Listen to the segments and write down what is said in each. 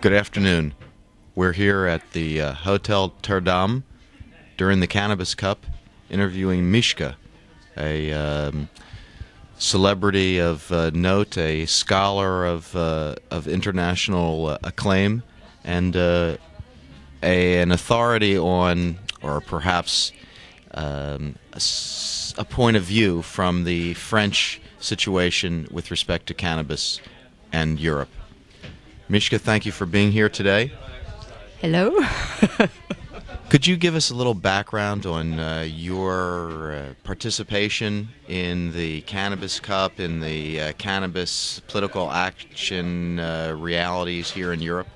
Good afternoon. We're here at the Hotel Amsterdam during the Cannabiscup interviewing Mischka, a celebrity of note, a scholar of international acclaim, and an authority on, or perhaps a point of view from the French situation with respect to cannabis and Europe. Mischka, thank you for being here today. Hello. Could you give us a little background on your participation in the Cannabiscup, in the cannabis political action realities here in Europe?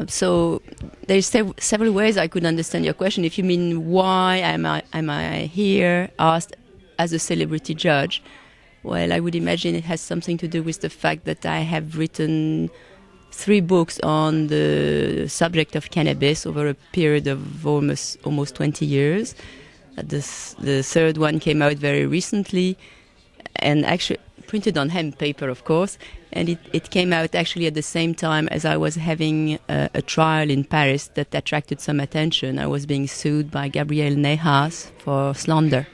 So there's several ways I could understand your question. If you mean why am I here asked as a celebrity judge, well, I would imagine it has something to do with the fact that I have written 3 books on the subject of cannabis over a period of almost 20 years. The third one came out very recently, and actually printed on hemp paper, of course, and it came out actually at the same time as I was having a trial in Paris that attracted some attention. I was being sued by Gabriel Nejas for slander.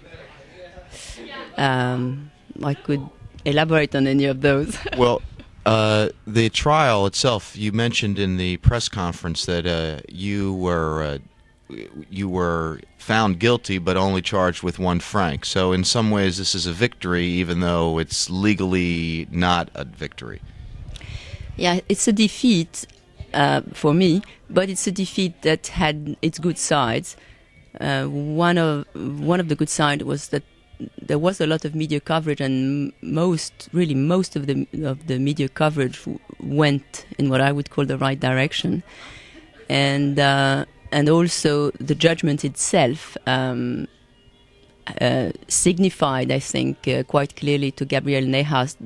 I could elaborate on any of those. Well, the trial itself, you mentioned in the press conference that you were found guilty but only charged with 1 franc. So in some ways this is a victory, even though it's legally not a victory. Yeah, it's a defeat for me, but it's a defeat that had its good sides. One of the good sides was that there was a lot of media coverage, and most of the media coverage went in what I would call the right direction, and also the judgment itself signified, I think, quite clearly to Gabriel Nejas,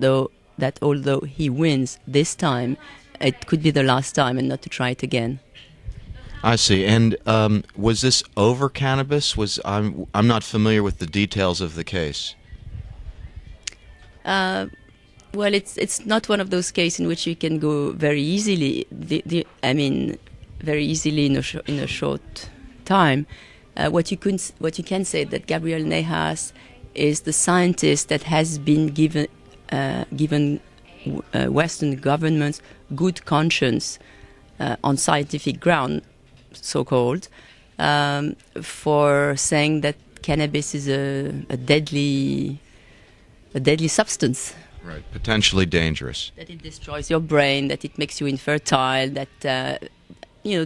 that although he wins this time, it could be the last time and not to try it again. I see. And was this over cannabis? I'm not familiar with the details of the case. Well, it's not one of those cases in which you can go very easily. Very easily in a short time. What you can say that Gabriel Nejas is the scientist that has been given Western governments good conscience on scientific ground, so-called, for saying that cannabis is a deadly substance. Right, potentially dangerous. That it destroys your brain, that it makes you infertile, that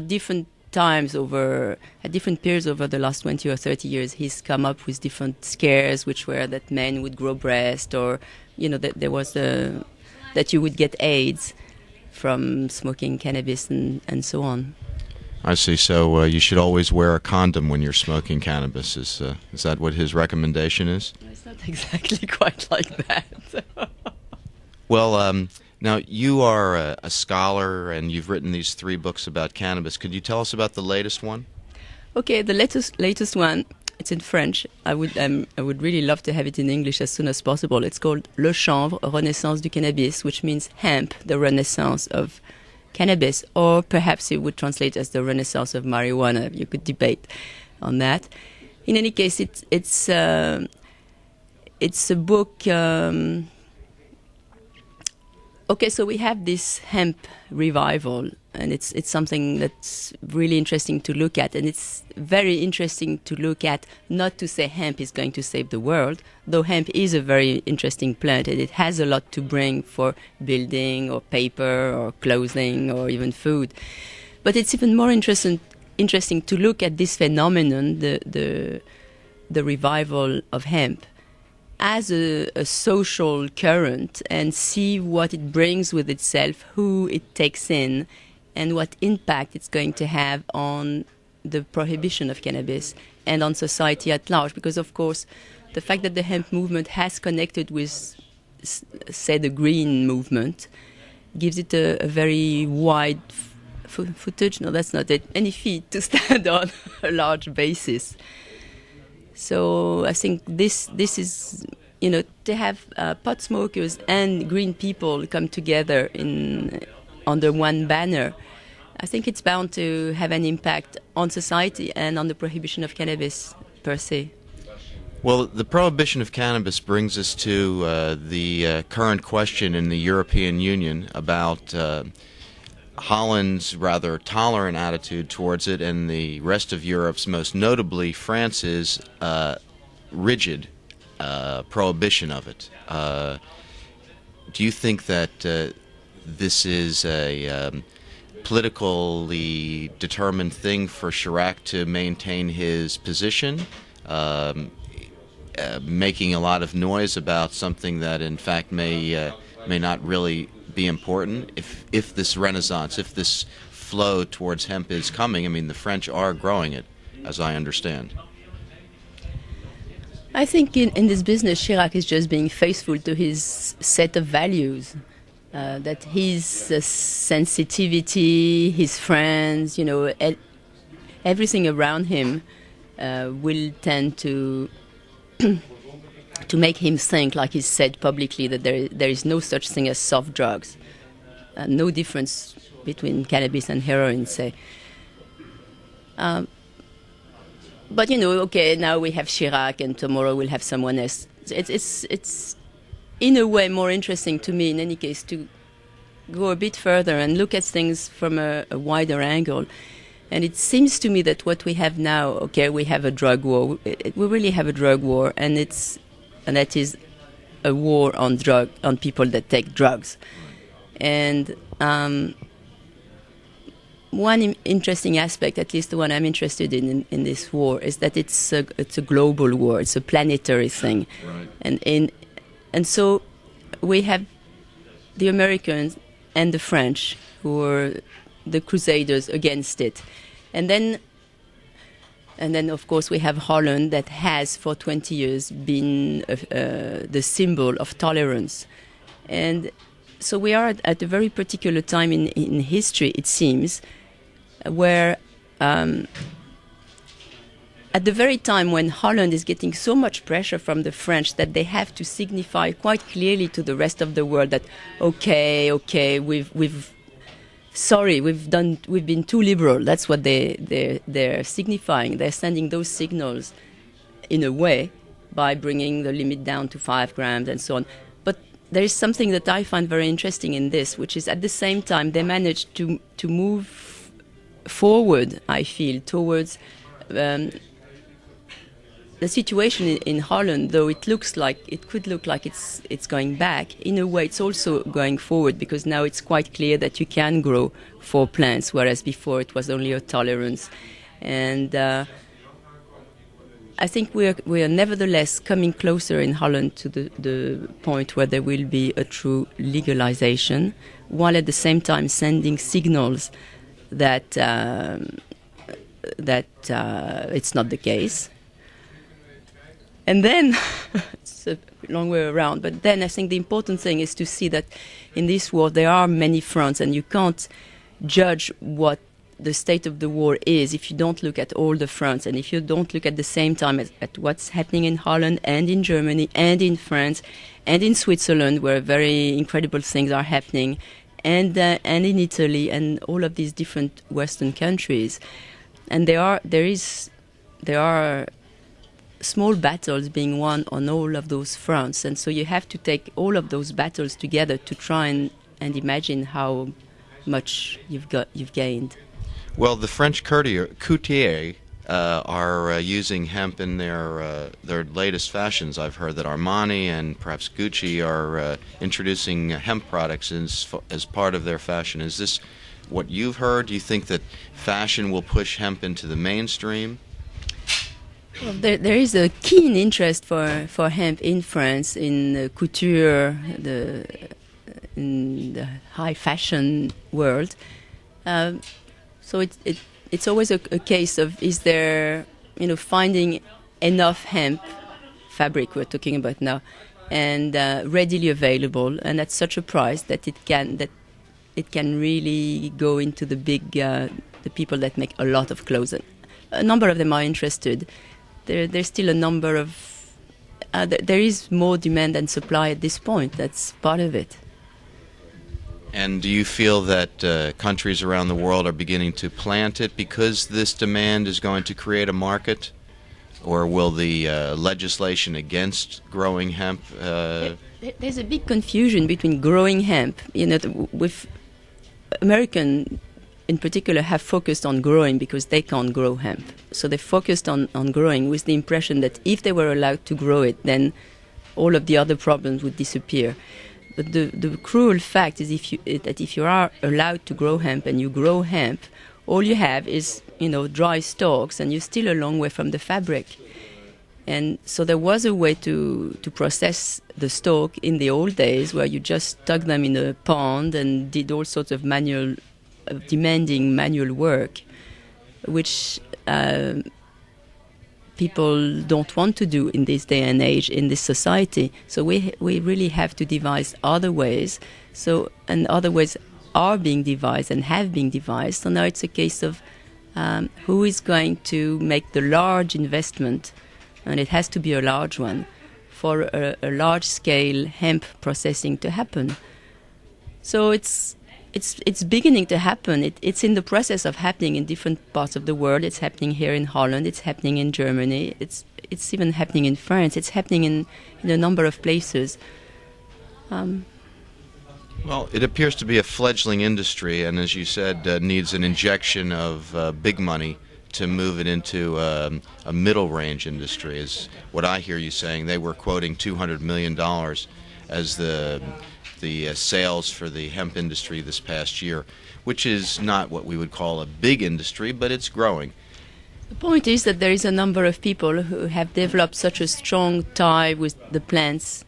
different times at different periods over the last 20 or 30 years, he's come up with different scares, which were that men would grow breast, or that there was that you would get AIDS from smoking cannabis and so on. I see. So you should always wear a condom when you're smoking cannabis. Is that what his recommendation is? It's not exactly quite like that. Well, now you are a scholar and you've written these 3 books about cannabis. Could you tell us about the latest one? Okay, the latest one. It's in French. I would really love to have it in English as soon as possible. It's called Le Chanvre, Renaissance du Cannabis, which means hemp, the renaissance of cannabis, or perhaps it would translate as the renaissance of marijuana. You could debate on that. In any case, it's a book. Okay, so we have this hemp revival, and it's something that's really interesting to look at, and it's very interesting to look at, not to say hemp is going to save the world, though hemp is a very interesting plant, and it has a lot to bring for building or paper or clothing or even food. But it's even more interesting to look at this phenomenon, the revival of hemp, as a social current, and see what it brings with itself, who it takes in, and what impact it's going to have on the prohibition of cannabis and on society at large. Because, of course, the fact that the hemp movement has connected with, say, the green movement gives it a very wide footage. No, that's not it. Any feet to stand on a large basis. So I think this is, to have pot smokers and green people come together under one banner, I think it's bound to have an impact on society and on the prohibition of cannabis per se. Well, the prohibition of cannabis brings us to the current question in the European Union about Holland's rather tolerant attitude towards it and the rest of Europe's, most notably France's, rigid prohibition of it. Do you think that this is a politically determined thing for Chirac to maintain his position? Making a lot of noise about something that in fact may not really be important. If this renaissance, if this flow towards hemp is coming, I mean, the French are growing it, as I understand. I think in this business, Chirac is just being faithful to his set of values. That his sensitivity, his friends, everything around him will tend to make him think, like he said publicly, that there is no such thing as soft drugs. No difference between cannabis and heroin, say. But okay, now we have Chirac, and tomorrow we'll have someone else. It's in a way more interesting to me, in any case, to go a bit further and look at things from a wider angle. And it seems to me that what we have now, okay, we have a drug war. We really have a drug war, and that is a war on people that take drugs. And one interesting aspect, at least the one I'm interested in this war, is that it's a global war. It's a planetary thing, right. And so we have the Americans and the French, who are the crusaders against it. And then of course we have Holland, that has for 20 years been the symbol of tolerance. And so we are at a very particular time in history, it seems, where at the very time when Holland is getting so much pressure from the French that they have to signify quite clearly to the rest of the world that okay, we've been too liberal. That's what they're signifying. They're sending those signals in a way by bringing the limit down to 5 grams and so on. But there is something that I find very interesting in this, which is at the same time they managed to move forward, I feel, towards the situation in Holland, though it could look like it's going back. In a way, it's also going forward, because now it's quite clear that you can grow 4 plants, whereas before it was only a tolerance. And I think we are nevertheless coming closer in Holland to the point where there will be a true legalization, while at the same time sending signals that it's not the case. And then, it's a long way around, but then I think the important thing is to see that in this war there are many fronts, and you can't judge what the state of the war is if you don't look at all the fronts, and if you don't look at the same time at what's happening in Holland and in Germany and in France and in Switzerland, where very incredible things are happening, and in Italy and all of these different Western countries. And there are small battles being won on all of those fronts, and so you have to take all of those battles together to try and imagine how much you've gained. Well, the French courtiers are using hemp in their latest fashions. I've heard that Armani and perhaps Gucci are introducing hemp products as part of their fashion. Is this what you've heard? Do you think that fashion will push hemp into the mainstream? Well, there is a keen interest for hemp in France, in couture, in the high fashion world. So it's always a case of, is there finding enough hemp fabric we're talking about now, and readily available, and at such a price that it can really go into the people that make a lot of clothes. A number of them are interested. There's still a number of there is more demand than supply at this point. That's part of it. And do you feel that countries around the world are beginning to plant it because this demand is going to create a market? Or will the legislation against growing hemp... There's a big confusion between growing hemp. You know, with American in particular have focused on growing because they can't grow hemp. So they focused on growing with the impression that if they were allowed to grow it, then all of the other problems would disappear. But the cruel fact is that if you are allowed to grow hemp and you grow hemp, all you have is, you know, dry stalks, and you're still a long way from the fabric. And so there was a way to process the stalk in the old days where you just stuck them in a pond and did all sorts of demanding manual work, which people don't want to do in this day and age in this society. So we really have to devise other ways. And other ways are being devised and have been devised. So now it's a case of who is going to make the large investment, and it has to be a large one, for a large-scale hemp processing to happen. So it's beginning to happen. It's in the process of happening in different parts of the world. It's happening here in Holland. It's happening in Germany. It's even happening in France. It's happening in a number of places. Well, it appears to be a fledgling industry, and as you said, needs an injection of big money to move it into a middle-range industry, is what I hear you saying. They were quoting $200 million as the sales for the hemp industry this past year, which is not what we would call a big industry, but it's growing. The point is that there is a number of people who have developed such a strong tie with the plants,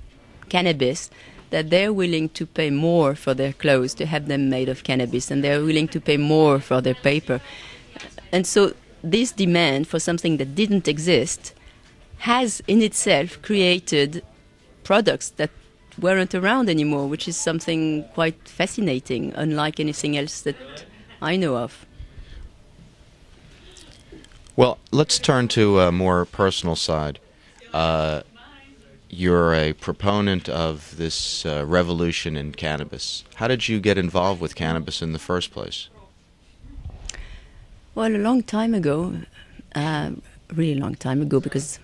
cannabis, that they're willing to pay more for their clothes to have them made of cannabis, and they're willing to pay more for their paper. And so this demand for something that didn't exist has in itself created products that weren't around anymore, which is something quite fascinating, unlike anything else that I know of. Well, let's turn to a more personal side. You're a proponent of this revolution in cannabis. How did you get involved with cannabis in the first place? Well, a long time ago, really long time ago, because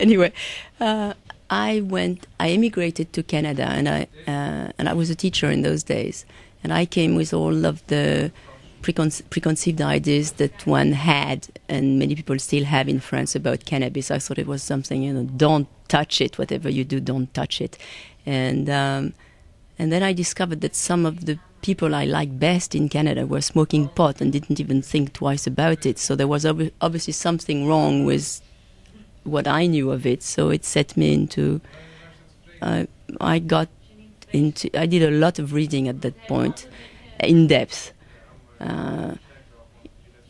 anyway, I immigrated to Canada, and I was a teacher in those days, and I came with all of the preconceived ideas that one had, and many people still have in France about cannabis. I thought it was something, you know, don't touch it, whatever you do, don't touch it. And then I discovered that some of the people I liked best in Canada were smoking pot and didn't even think twice about it. So there was obviously something wrong with what I knew of it. So it set me into, I did a lot of reading at that point, in depth.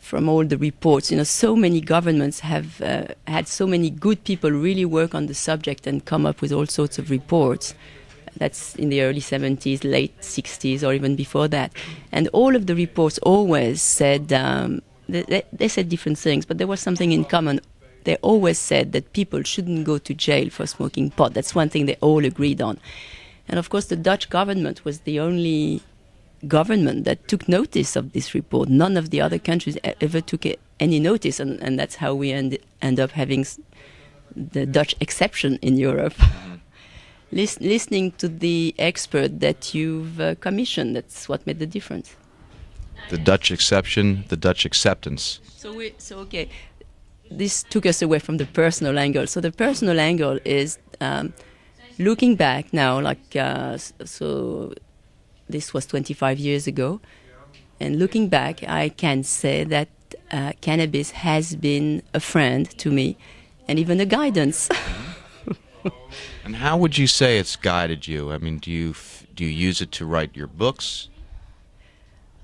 From all the reports, you know, so many governments have had so many good people really work on the subject and come up with all sorts of reports. That's in the early 70s, late 60s, or even before that. And all of the reports always said, they said different things, but there was something in common. They always said that people shouldn't go to jail for smoking pot. That's one thing they all agreed on. And of course, the Dutch government was the only government that took notice of this report. None of the other countries ever took any notice, and that's how we end up having the Dutch exception in Europe. Listening to the expert that you've commissioned, that's what made the difference. The Dutch exception, the Dutch acceptance. So okay, this took us away from the personal angle. So the personal angle is looking back now, so this was 25 years ago, and looking back, I can say that cannabis has been a friend to me, and even a guidance. And how would you say it's guided you? I mean, do you use it to write your books?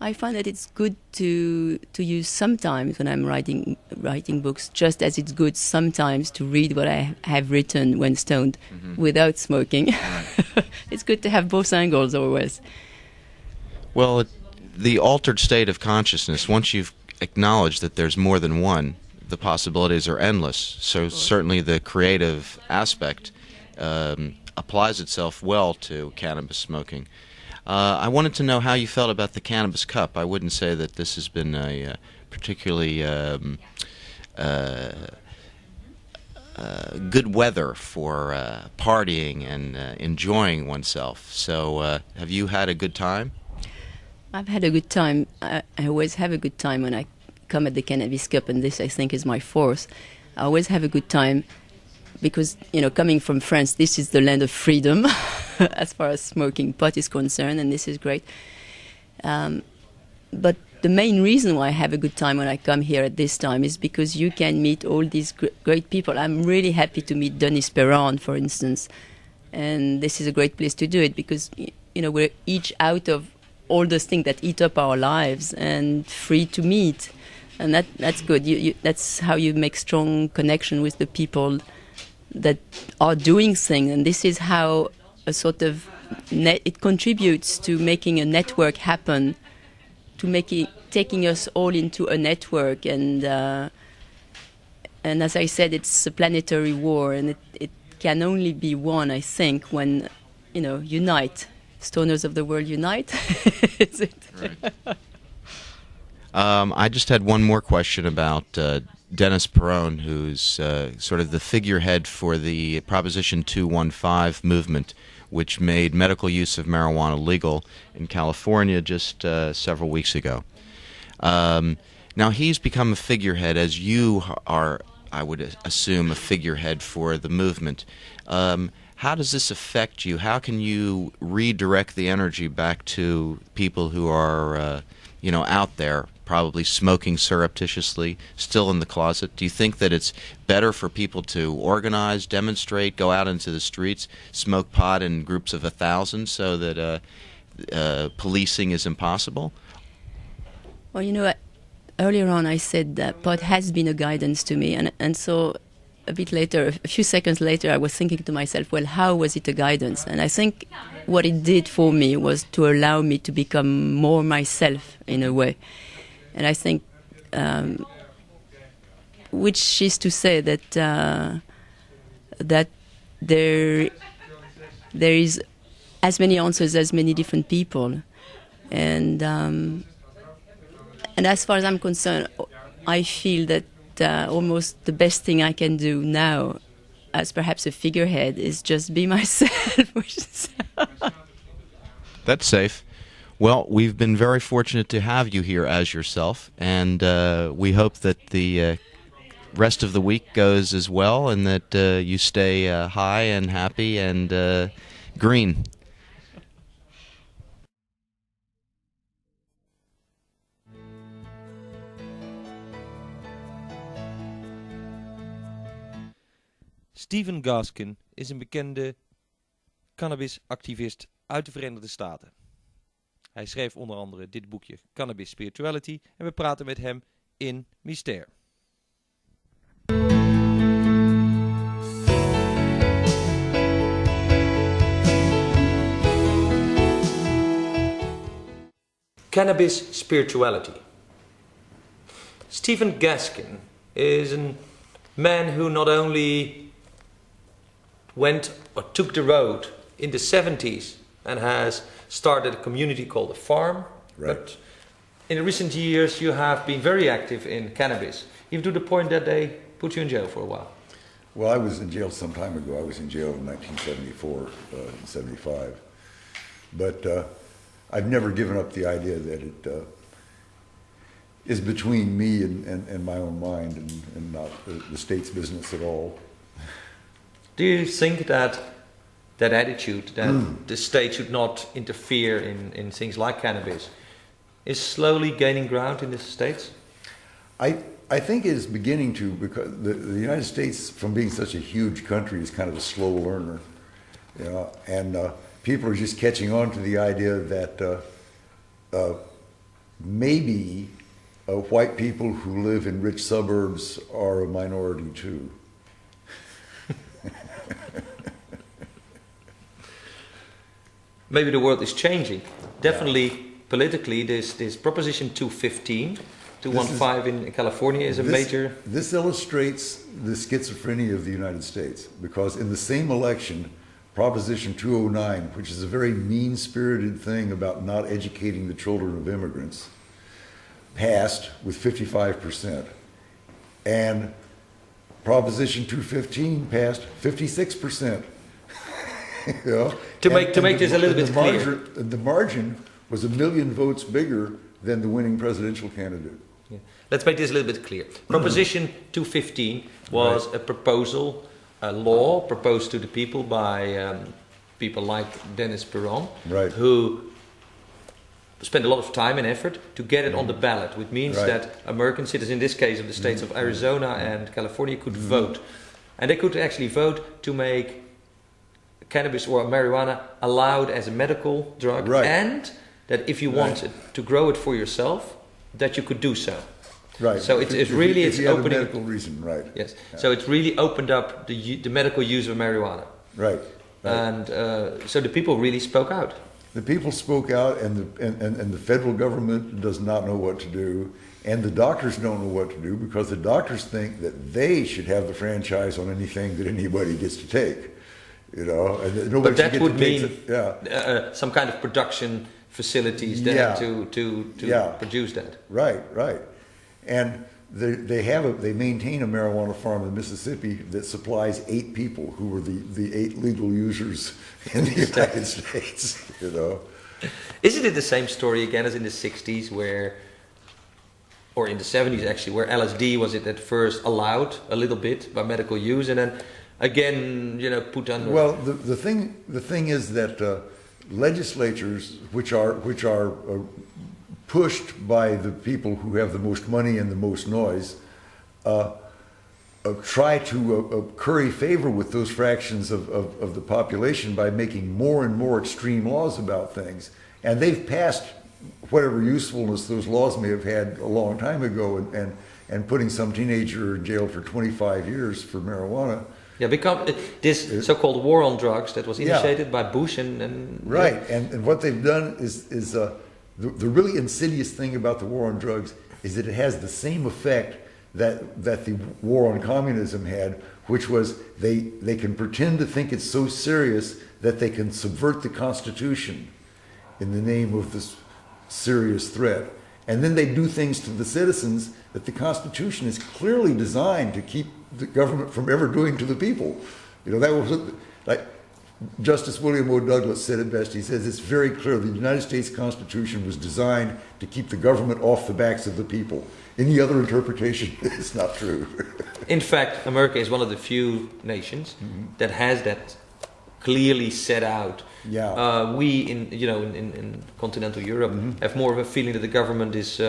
I find that it's good to use sometimes when I'm writing books, just as it's good sometimes to read what I have written when stoned, without smoking. Right. It's good to have both angles always. Well, the altered state of consciousness, once you've acknowledged that there's more than one, the possibilities are endless. So certainly the creative aspect applies itself well to cannabis smoking. I wanted to know how you felt about the Cannabis Cup. I wouldn't say that this has been a particularly good weather for partying and enjoying oneself. So, have you had a good time? I've had a good time. I always have a good time when I come at the Cannabis Cup, and this I think is my fourth. I always have a good time because, coming from France, this is the land of freedom as far as smoking pot is concerned, and this is great. But the main reason why I have a good time when I come here at this time is because you can meet all these great people. I'm really happy to meet Denis Perron, for instance, and this is a great place to do it because, we're each out of all those things that eat up our lives and free to meet. And that's good. That's how you make strong connection with the people that are doing things. And this is how a sort of it contributes to making a network happen, to taking us all into a network. And as I said, it's a planetary war, and it can only be won, I think, when unite. Stoners of the world unite. Is it? Right. I just had one more question about Denis Perron, who's sort of the figurehead for the Proposition 215 movement, which made medical use of marijuana legal in California just several weeks ago. Now he's become a figurehead, as you are, I would assume, a figurehead for the movement. How does this affect you? How can you redirect the energy back to people who are, out there, probably smoking surreptitiously, still in the closet? Do you think that it's better for people to organize, demonstrate, go out into the streets, smoke pot in groups of 1,000 so that policing is impossible? Well, earlier on I said that pot has been a guidance to me, and so a bit later, a few seconds later, I was thinking to myself, well, how was it a guidance? And I think what it did for me was to allow me to become more myself in a way. And I think, which is to say that that there is as many answers as many different people, and as far as I'm concerned, I feel that almost the best thing I can do now, as perhaps a figurehead, is just be myself. That's safe. Well, we've been very fortunate to have you here as yourself, and we hope that the rest of the week goes as well, and that you stay high and happy and green. Stephen Gaskin is een bekende cannabisactivist uit de Verenigde Staten. Hij schreef onder andere dit boekje Cannabis Spirituality en we praten met hem in Mystère. Cannabis Spirituality. Stephen Gaskin is a man who not only went or took the road in the 70s and has started a community called the Farb. Right. But in the recent years you have been very active in cannabis, even to the point that they put you in jail for a while. Well, I was in jail some time ago. I was in jail in 1974 and 75. But I've never given up the idea that it is between me and my own mind and not the state's business at all. Do you think that attitude, that the state should not interfere in things like cannabis, is slowly gaining ground in the States? I think it is beginning to, because the United States, from being such a huge country, is kind of a slow learner, and people are just catching on to the idea that maybe white people who live in rich suburbs are a minority too. Maybe the world is changing. Definitely politically, this Proposition 215 in California is a major... This illustrates the schizophrenia of the United States, because in the same election, Proposition 209, which is a very mean-spirited thing about not educating the children of immigrants, passed with 55%. And Proposition 215 passed 56%. You know? To make this a little bit clear. The margin was 1 million votes bigger than the winning presidential candidate. Yeah. Let's make this a little bit clear. Proposition 215 was Right. a proposal, a law proposed to the people by people like Dennis Perron, Right. who spent a lot of time and effort to get it on the ballot, which means Right. that American citizens, in this case of the states of Arizona and California, could vote. And they could actually vote to make cannabis or marijuana allowed as a medical drug, Right. and that if you Right. wanted to grow it for yourself, that you could do so. Right. So it's If really if it's you had opening. a medical reason, right? Yes. Yeah. So it's really opened up the medical use of marijuana, Right. Right. and so the people really spoke out. The people spoke out, and the federal government does not know what to do, and the doctors don't know what to do because the doctors think that they should have the franchise on anything that anybody gets to take, you know. And that nobody But that should get would to take mean yeah, some kind of production facilities there Yeah. to Yeah. produce that. right, right, and they maintain a marijuana farm in Mississippi that supplies 8 people who were the 8 legal users in the United States, you know. Isn't it the same story again as in the 60s where, or in the 70s actually, where LSD was it at first allowed a little bit by medical use and then again, you know, put under... Well, the thing is that legislatures, which are pushed by the people who have the most money and the most noise, try to curry favor with those fractions of the population by making more and more extreme laws about things. And they've passed whatever usefulness those laws may have had a long time ago, and putting some teenager in jail for 25 years for marijuana. Yeah, because this so-called war on drugs that was Yeah. initiated by Bush and Right, and what they've done is the really insidious thing about the war on drugs is that it has the same effect that the war on communism had, which was they can pretend to think it's so serious that they can subvert the Constitution in the name of this serious threat. And then they do things to the citizens that the Constitution is clearly designed to keep the government from ever doing to the people. You know, that was like Justice William O. Douglas said it best. He says it's very clear the United States Constitution was designed to keep the government off the backs of the people. Any other interpretation is not true. In fact, America is one of the few nations that has that clearly set out. Yeah. We in continental Europe have more of a feeling that the government is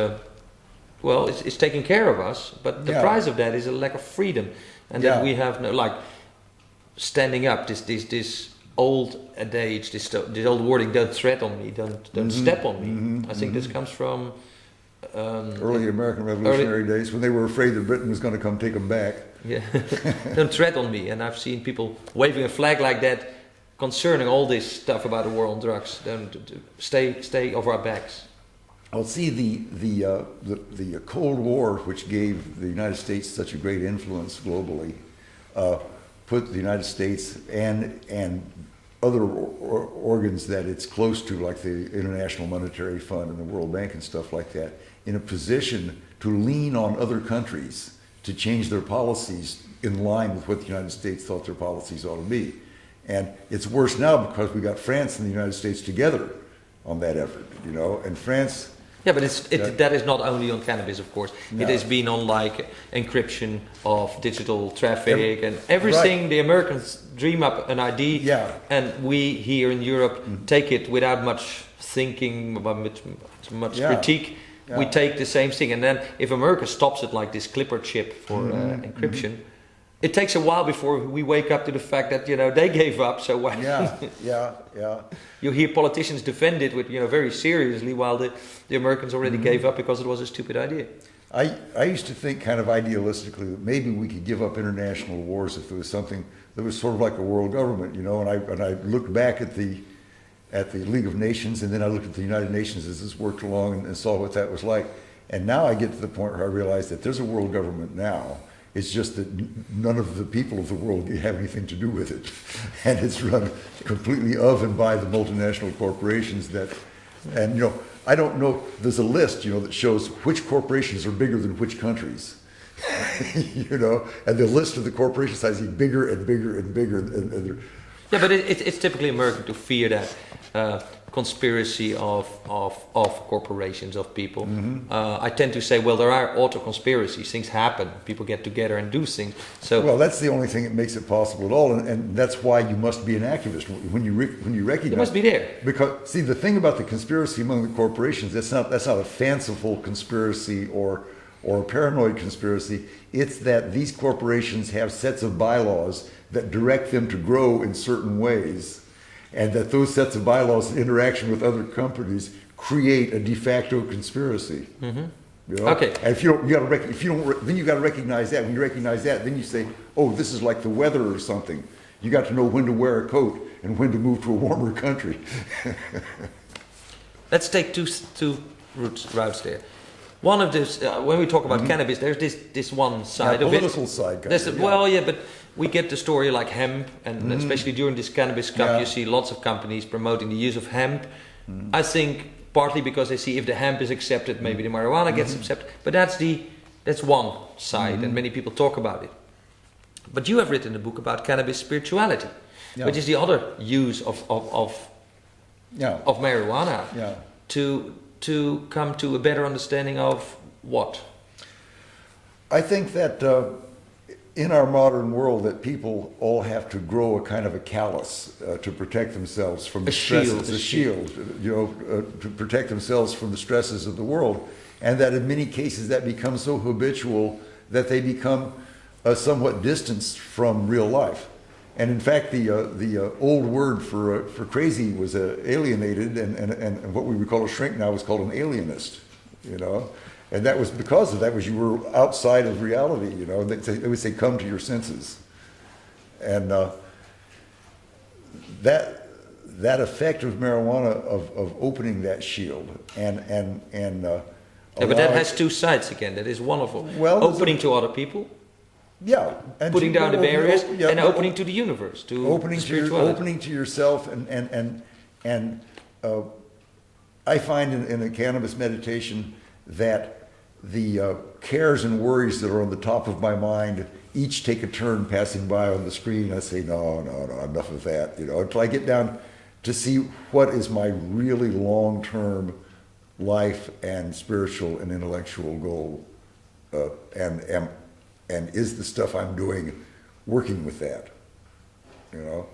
it's taking care of us, but the Yeah. price of that is a lack of freedom, and that Yeah. we have no like standing up. This old adage, this old wording: "Don't tread on me, don't step on me." I think this comes from. Early American Revolutionary days, when they were afraid that Britain was going to come take them back. Yeah, don't tread on me. And I've seen people waving a flag like that concerning all this stuff about the war on drugs. Don't stay off our backs. Well, see, the Cold War, which gave the United States such a great influence globally, put the United States and other organs that it's close to, like the International Monetary Fund and the World Bank and stuff like that, in a position to lean on other countries to change their policies in line with what the United States thought their policies ought to be. And it's worse now because we got France and the United States together on that effort, you know, and France... Yeah, but that is not only on cannabis, of course. No. It has been on like encryption of digital traffic and everything. Right. The Americans dream up an idea, yeah. and we here in Europe take it without much thinking, much critique. Yeah. We take the same thing, and then if America stops it like this Clipper chip for encryption, it takes a while before we wake up to the fact that they gave up. So why? Yeah. You hear politicians defend it with very seriously, while the Americans already gave up because it was a stupid idea. I used to think kind of idealistically that maybe we could give up international wars if there was something that was sort of like a world government, And I looked back at the League of Nations, and then I looked at the United Nations as this worked along and saw what that was like. And now I get to the point where I realize that there's a world government now. It's just that none of the people of the world have anything to do with it. And it's run completely of and by the multinational corporations that, and you know, I don't know, there's a list, you know, that shows which corporations are bigger than which countries. You know, and the list of the corporation size is bigger and bigger and bigger. And yeah, but it's typically American to fear that conspiracy of corporations, of people. Mm-hmm. I tend to say, well, there are auto conspiracies. Things happen. People get together and do things. So well, that's the only thing that makes it possible at all, and that's why you must be an activist when you recognize. You must be there. Because see, the thing about the conspiracy among the corporations, that's not a fanciful conspiracy or a paranoid conspiracy. It's that these corporations have sets of bylaws that direct them to grow in certain ways, and that those sets of bylaws in interaction with other companies create a de facto conspiracy. Mm-hmm. You know? Okay. And then you got to recognize that. When you recognize that, then you say, oh, this is like the weather or something. You got to know when to wear a coat and when to move to a warmer country. Let's take two routes there. One of this, when we talk about cannabis, there's this one side of it. Political side. Well, yeah, but we get the story like hemp, and especially during this cannabiscup, you see lots of companies promoting the use of hemp. I think partly because they see if the hemp is accepted, maybe the marijuana gets accepted. But that's one side, and many people talk about it. But you have written a book about cannabis spirituality, which is the other use of marijuana to come to a better understanding of what? I think that in our modern world that people all have to grow a kind of a callus to protect themselves from the stresses, a shield, you know, to protect themselves from the stresses of the world, and that in many cases that becomes so habitual that they become somewhat distanced from real life. And in fact, the old word for crazy was alienated, and what we would call a shrink now is called an alienist, you know. And that was because of that was you were outside of reality, you know. They would say, come to your senses. And that effect of marijuana of opening that shield but that has two sides again. That is wonderful. Well, opening to other people. Yeah, and putting down the barriers and opening to the universe, to opening to yourself, and I find in a cannabis meditation that the cares and worries that are on the top of my mind each take a turn passing by on the screen. I say no, enough of that, you know, until I get down to see what is my really long-term life and spiritual and intellectual goal, and is the stuff I'm doing working with that, you know?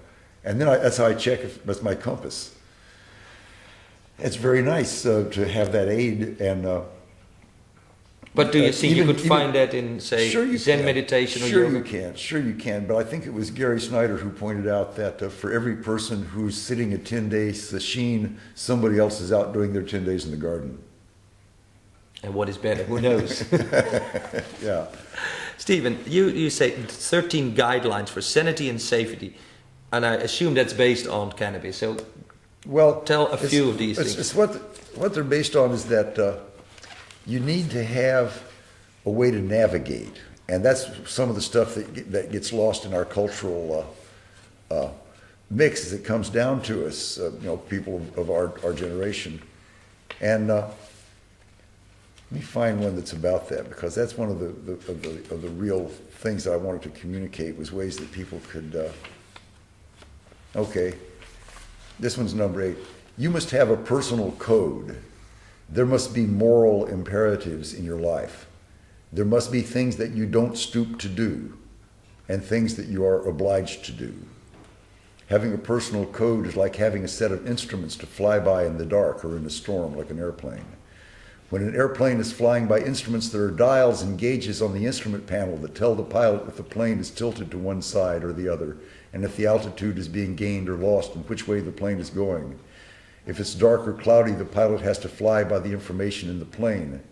And then that's how I check if that's my compass. It's very nice to have that aid. And but do you think you could find that in, say, Zen meditation or yoga? Sure you can. But I think it was Gary Snyder who pointed out that for every person who's sitting a 10-day sesshin, somebody else is out doing their 10 days in the garden. And what is better? Who knows? Yeah. Stephen, you say 13 guidelines for sanity and safety, and I assume that's based on cannabis. So, tell a few of these things. It's what they're based on is that you need to have a way to navigate, and that's some of the stuff that gets lost in our cultural mix as it comes down to us. You know, people of our generation, and. Let me find one that's about that, because that's one of the real things that I wanted to communicate, was ways that people could. Okay, this one's number 8. You must have a personal code. There must be moral imperatives in your life. There must be things that you don't stoop to do, and things that you are obliged to do. Having a personal code is like having a set of instruments to fly by in the dark or in a storm, like an airplane. When an airplane is flying by instruments, there are dials and gauges on the instrument panel that tell the pilot if the plane is tilted to one side or the other, and if the altitude is being gained or lost and which way the plane is going. If it's dark or cloudy, the pilot has to fly by the information in the plane.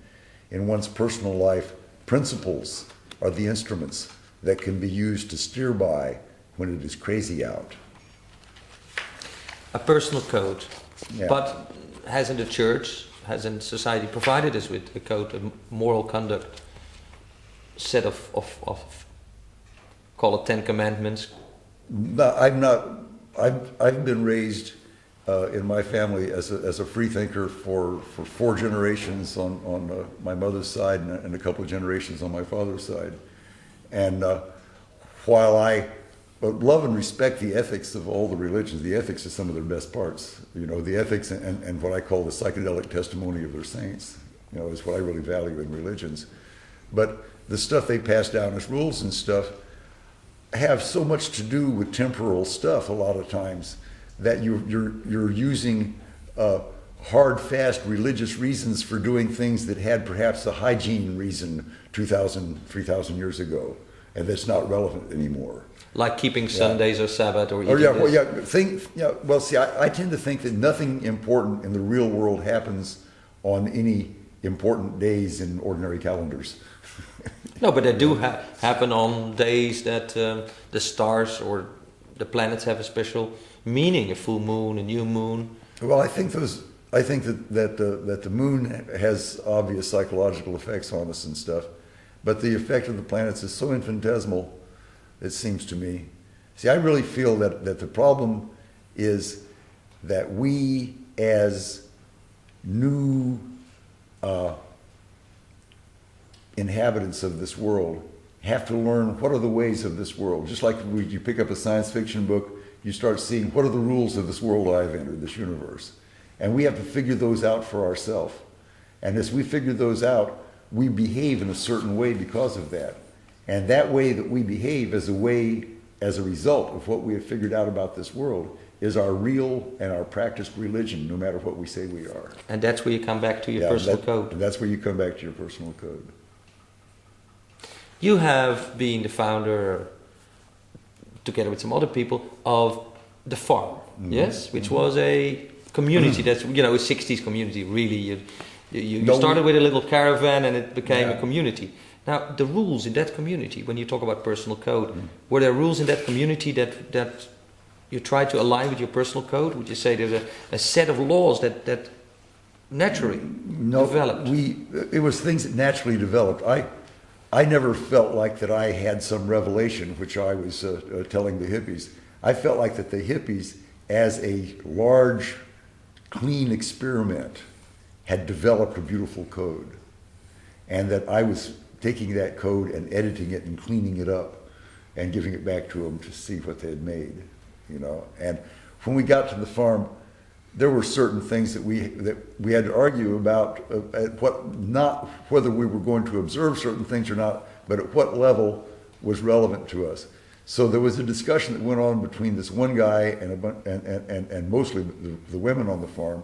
In one's personal life, principles are the instruments that can be used to steer by when it is crazy out. A personal code. Yeah. But hasn't the church, hasn't society provided us with a code of moral conduct? set of call it 10 Commandments? No, I'm not. I've been raised in my family as a free thinker for 4 generations on my mother's side and a couple of generations on my father's side. And while I love and respect the ethics of all the religions, the ethics are some of their best parts. You know, the ethics and what I call the psychedelic testimony of their saints, you know, is what I really value in religions. But the stuff they pass down as rules and stuff have so much to do with temporal stuff a lot of times that you're using hard, fast religious reasons for doing things that had perhaps a hygiene reason 2,000, 3,000 years ago, and that's not relevant anymore. Like keeping Sundays or Sabbath or eating Well, see, I tend to think that nothing important in the real world happens on any important days in ordinary calendars. No, but they do happen on days that the stars or the planets have a special meaning, a full moon, a new moon. Well, I think that the moon has obvious psychological effects on us and stuff, but the effect of the planets is so infinitesimal, it seems to me. See, I really feel that the problem is that we as new inhabitants of this world have to learn what are the ways of this world. Just like you pick up a science fiction book, you start seeing what are the rules of this world I've entered, this universe. And we have to figure those out for ourselves. And as we figure those out, we behave in a certain way because of that. And that way that we behave as a result of what we have figured out about this world is our real and our practiced religion, no matter what we say we are. And that's where you come back to your personal code. And that's where you come back to your personal code. You have been the founder, together with some other people, of the Farb, yes, which was a community that's, you know, a 60s community, really. You started with a little caravan and it became a community. Now, the rules in that community, when you talk about personal code, were there rules in that community that you tried to align with your personal code? Would you say there's a set of laws that naturally developed? It was things that naturally developed. I never felt like that I had some revelation, which I was telling the hippies. I felt like that the hippies, as a large, clean experiment, had developed a beautiful code. And that I was taking that code and editing it and cleaning it up and giving it back to them to see what they had made, you know. And when we got to the farm, there were certain things that we had to argue about, not whether we were going to observe certain things or not, but at what level was relevant to us. So there was a discussion that went on between this one guy and mostly the women on the farm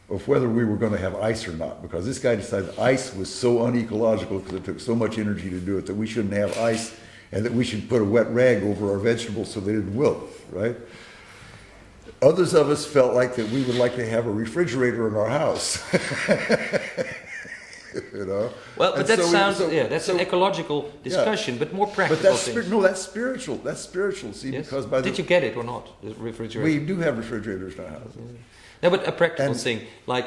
of whether we were going to have ice or not, because this guy decided ice was so unecological because it took so much energy to do it that we shouldn't have ice, and that we should put a wet rag over our vegetables so they didn't wilt, right? Others of us felt like that we would like to have a refrigerator in our house. You know? Well, but that that's an ecological discussion, but more practical. But that's spiritual. That's spiritual. See, yes. Because did you get it or not? The refrigerator. We do have refrigerators in our house. No, but a practical thing, like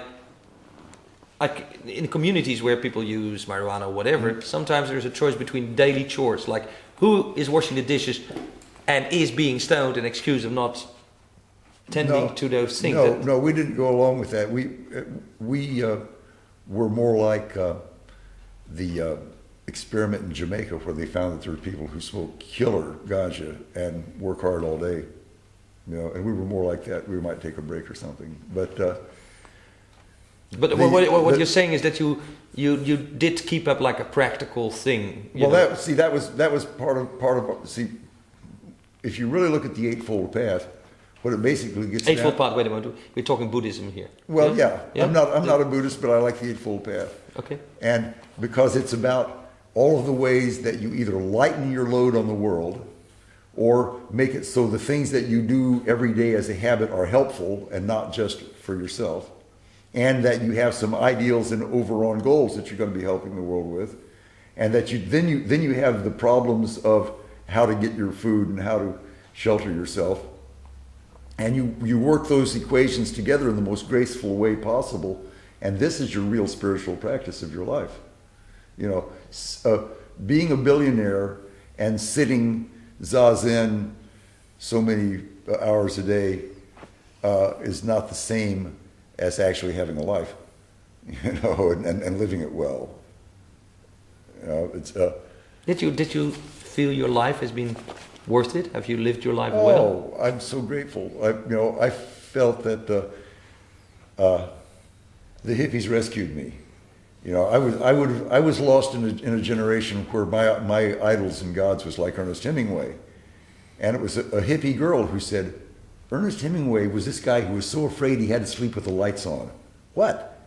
in communities where people use marijuana or whatever, sometimes there's a choice between daily chores, like who is washing the dishes and is being stoned an excuse of not tending to those things. No, we didn't go along with that. We were more like the experiment in Jamaica where they found that there were people who smoke killer ganja and work hard all day. You know, and we were more like that. We might take a break or something. But what you're saying is that you did keep up like a practical thing. That was part of. See, if you really look at the Eightfold Path, what it basically gets Eightfold Path. Wait a minute, we're talking Buddhism here. Well, yeah. I'm not a Buddhist, but I like the Eightfold Path. Okay. And because it's about all of the ways that you either lighten your load on the world, or make it so the things that you do every day as a habit are helpful and not just for yourself, and that you have some ideals and overall goals that you're going to be helping the world with, and that then you have the problems of how to get your food and how to shelter yourself, and you work those equations together in the most graceful way possible, and this is your real spiritual practice of your life. You know, being a billionaire and sitting zazen so many hours a day is not the same as actually having a life, you know, and living it well. You know, it's. Did you feel your life has been worth it? Have you lived your life well? Oh, I'm so grateful. I felt that the hippies rescued me. You know, I was lost in a generation where my idols and gods was like Ernest Hemingway, and it was a hippie girl who said, Ernest Hemingway was this guy who was so afraid he had to sleep with the lights on. What?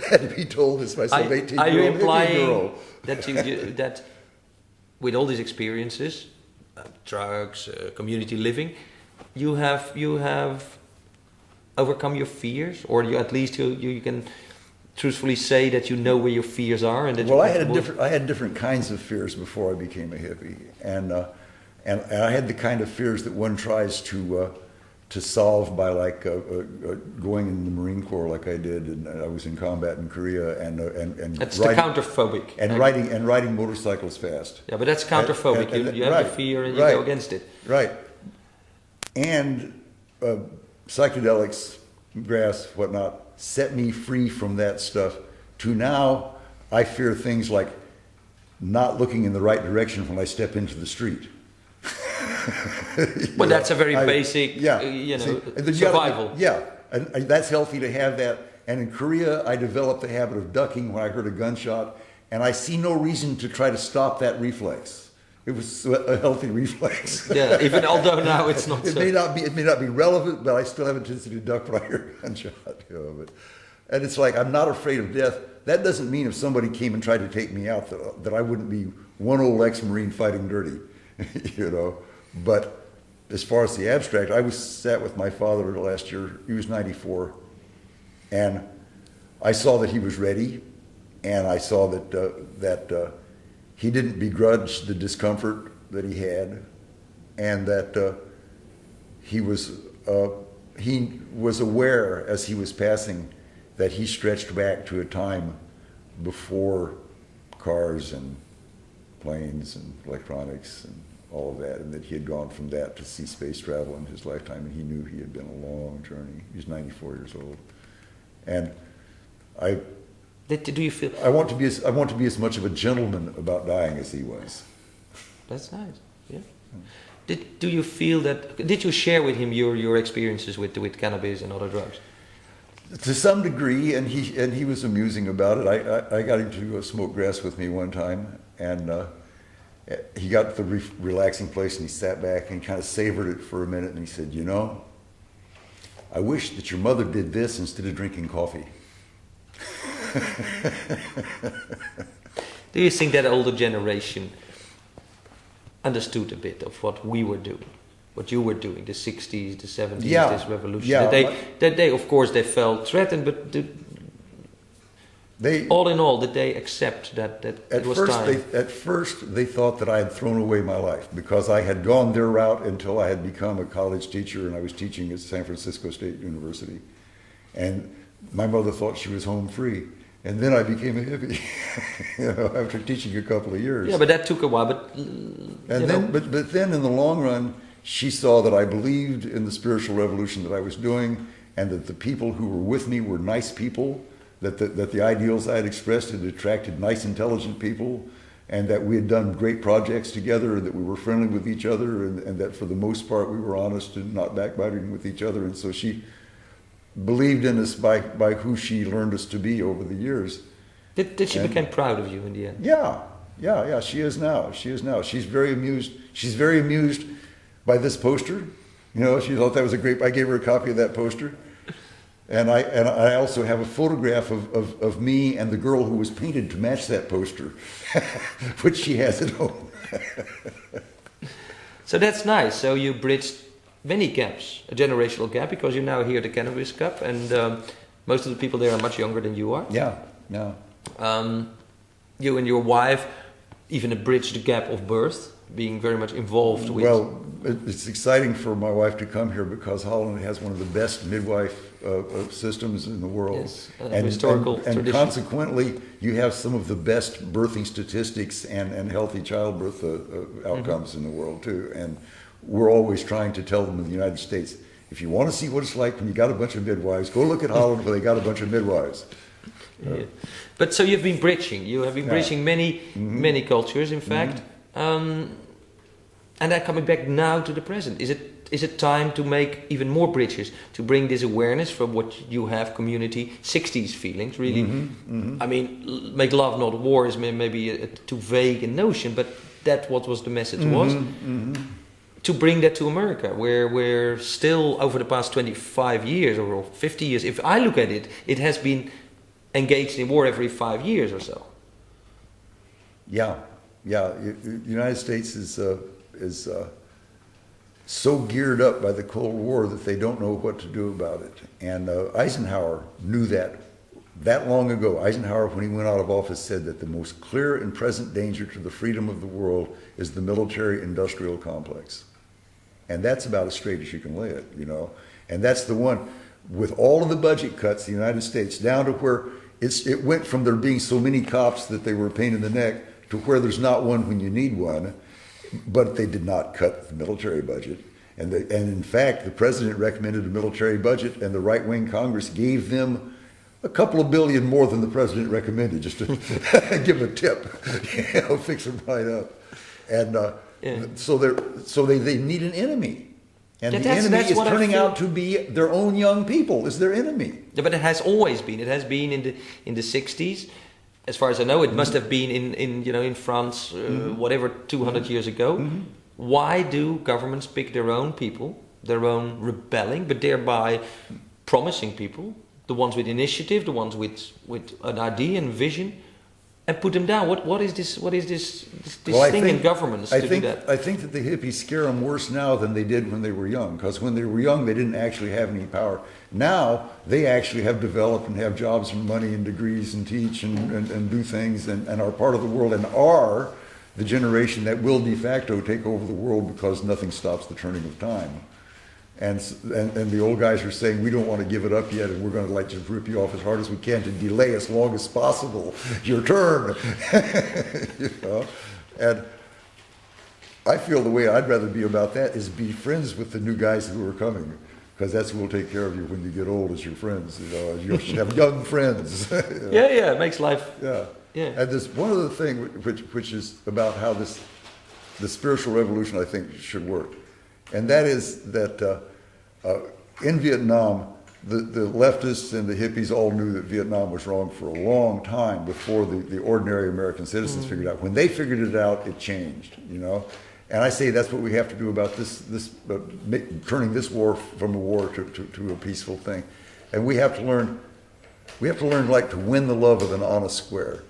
Had to be told this by some 18-year-old Are you implying girl. that with all these experiences, drugs, community living, you have overcome your fears, or at least you can truthfully say that you know where your fears are, and that well, I had different kinds of fears before I became a hippie, and I had the kind of fears that one tries to solve by like going in the Marine Corps like I did, and I was in combat in Korea, and that's the counterphobic and riding motorcycles fast. Yeah, but that's counterphobic. You have the fear and you go against it. Right. And psychedelics, grass, whatnot, set me free from that stuff. To now, I fear things like not looking in the right direction when I step into the street. Well, that's a very basic, survival. And that's healthy to have that. And in Korea, I developed the habit of ducking when I heard a gunshot, and I see no reason to try to stop that reflex. It was a healthy reflex. Yeah, even although now it's not. It may not be relevant, but I still have a tendency to duck when I hear a gunshot. You know, and it's like I'm not afraid of death. That doesn't mean if somebody came and tried to take me out that I wouldn't be one old ex-Marine fighting dirty, you know. But as far as the abstract, I sat with my father last year. He was 94, and I saw that he was ready, and I saw that he didn't begrudge the discomfort that he had, and that he was aware as he was passing that he stretched back to a time before cars and planes and electronics and all of that, and that he had gone from that to see space travel in his lifetime, and he knew he had been a long journey. He's 94 years old, and do you feel? I want to be as much of a gentleman about dying as he was. That's nice. Yeah. Do you feel that? Did you share with him your experiences with cannabis and other drugs? To some degree, and he was amusing about it. I got him to smoke grass with me one time, and he got to the relaxing place, and he sat back and kind of savored it for a minute, and he said, "You know, I wish that your mother did this instead of drinking coffee." Do you think that older generation understood a bit of what we were doing, what you were doing, the 60s, the 70s, this revolution? Yeah. That they, of course, they felt threatened, but all in all, did they accept that it was time? At first, they thought that I had thrown away my life because I had gone their route until I had become a college teacher, and I was teaching at San Francisco State University. And my mother thought she was home free. And then I became a hippie, you know, after teaching a couple of years. Yeah, but that took a while. But then in the long run, she saw that I believed in the spiritual revolution that I was doing, and that the people who were with me were nice people, that the ideals I had expressed had attracted nice, intelligent people, and that we had done great projects together, and that we were friendly with each other, and that for the most part we were honest and not backbiting with each other. And so she believed in us by who she learned us to be over the years. Did she become proud of you in the end? Yeah, she is now. She's very amused. She's very amused by this poster. You know, she thought that was I gave her a copy of that poster. And I also have a photograph of me and the girl who was painted to match that poster, which she has at home. So that's nice. So you bridged many gaps, a generational gap, because you're now here at the Cannabiscup, and most of the people there are much younger than you are. Yeah. You and your wife even bridged the gap of birth, being very much involved with... Well, it's exciting for my wife to come here because Holland has one of the best midwife systems in the world. Yes, historical and tradition. consequently, you have some of the best birthing statistics and healthy childbirth outcomes in the world too. And we're always trying to tell them in the United States, if you want to see what it's like when you got a bunch of midwives, go look at Holland where they got a bunch of midwives. Yeah. But so you've been bridging. You have been bridging many cultures, in fact. And then coming back now to the present, is it time to make even more bridges, to bring this awareness from what you have, community, 60s feelings, really? I mean, make love not war is maybe a too vague a notion, but that what was the message was. To bring that to America, where we're still, over the past 25 years or 50 years, if I look at it, it has been engaged in war every 5 years or so. Yeah. The United States is so geared up by the Cold War that they don't know what to do about it. And Eisenhower knew that long ago. Eisenhower, when he went out of office, said that the most clear and present danger to the freedom of the world is the military-industrial complex. And that's about as straight as you can lay it, you know. And that's the one, with all of the budget cuts, the United States, down to where it went from there being so many cops that they were a pain in the neck to where there's not one when you need one. But they did not cut the military budget. And in fact, the president recommended a military budget, and the right-wing Congress gave them a couple of billion more than the president recommended, just to give them a tip, you know, fix them right up. And so they need an enemy. And the enemy is turning out to be their own young people, is their enemy. Yeah, but it has always been. It has been in the 60s. As far as I know, it must have been in France, whatever, 200 years ago. Why do governments pick their own people, their own rebelling, but thereby promising people, the ones with initiative, the ones with an idea and vision, and put them down? What is this thing in governments to do that? I think that the hippies scare them worse now than they did when they were young, because when they were young, they didn't actually have any power. Now, they actually have developed and have jobs and money and degrees and teach and do things and are part of the world and are the generation that will de facto take over the world because nothing stops the turning of time. And the old guys are saying, we don't want to give it up yet, and we're going to like just rip you off as hard as we can to delay as long as possible your turn. You know? And I feel the way I'd rather be about that is be friends with the new guys who are coming, because that's who will take care of you when you get old, as your friends. You know, you should have young friends. You know? Yeah, it makes life. Yeah. And there's one other thing which is about how the spiritual revolution, I think, should work. And that is that in Vietnam, the leftists and the hippies all knew that Vietnam was wrong for a long time before the ordinary American citizens figured it out. When they figured it out, it changed, you know. And I say that's what we have to do about this turning this war from a war to a peaceful thing. And we have to learn like to win the love of an honest square.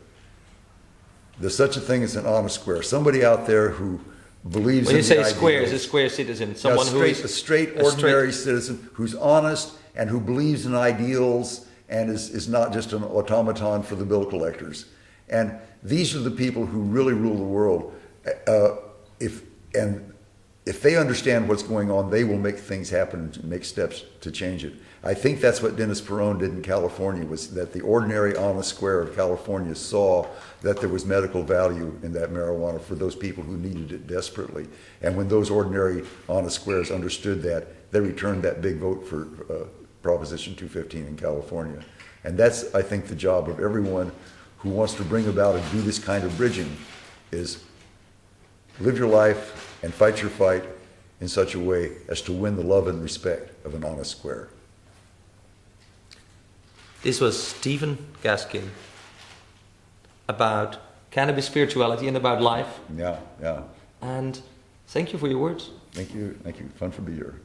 There's such a thing as an honest square. Somebody out there who believes when in you the say square, ideals. is a square citizen, someone who is a straight, ordinary citizen who's honest and who believes in ideals and is not just an automaton for the bill collectors. And these are the people who really rule the world. If they understand what's going on, they will make things happen and make steps to change it. I think that's what Dennis Perone did in California, was that the ordinary honest square of California saw that there was medical value in that marijuana for those people who needed it desperately. And when those ordinary honest squares understood that, they returned that big vote for Proposition 215 in California. And that's, I think, the job of everyone who wants to bring about and do this kind of bridging, is live your life and fight your fight in such a way as to win the love and respect of an honest square. This was Stephen Gaskin about cannabis spirituality and about life. Yeah. And thank you for your words. Thank you. Fun to be here.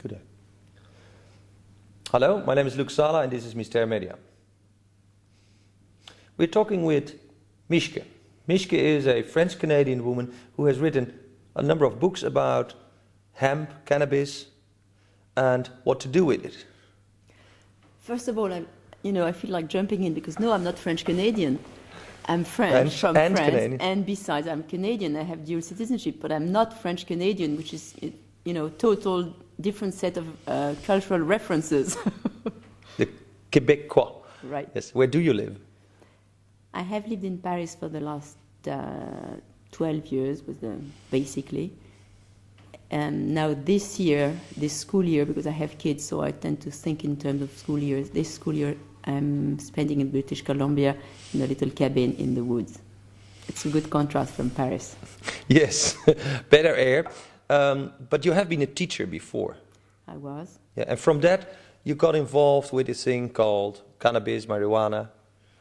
Good day. Hello, my name is Sala and this is Mystery Media. We're talking with Mischka. Mischka is a French-Canadian woman who has written a number of books about hemp, cannabis, and what to do with it. First of all, I feel like jumping in because no, I'm not French Canadian. I'm French And from France, France, Canadian. and besides, I'm Canadian. I have dual citizenship, but I'm not French Canadian, which is total different set of cultural references. The Québécois. Right. Yes. Where do you live? I have lived in Paris for the last 12 years, basically. And now this school year, because I have kids, so I tend to think in terms of school years. This school year, I'm spending in British Columbia in a little cabin in the woods. It's a good contrast from Paris. Yes, better air. But you have been a teacher before. I was. Yeah, and from that, you got involved with this thing called cannabis, marijuana.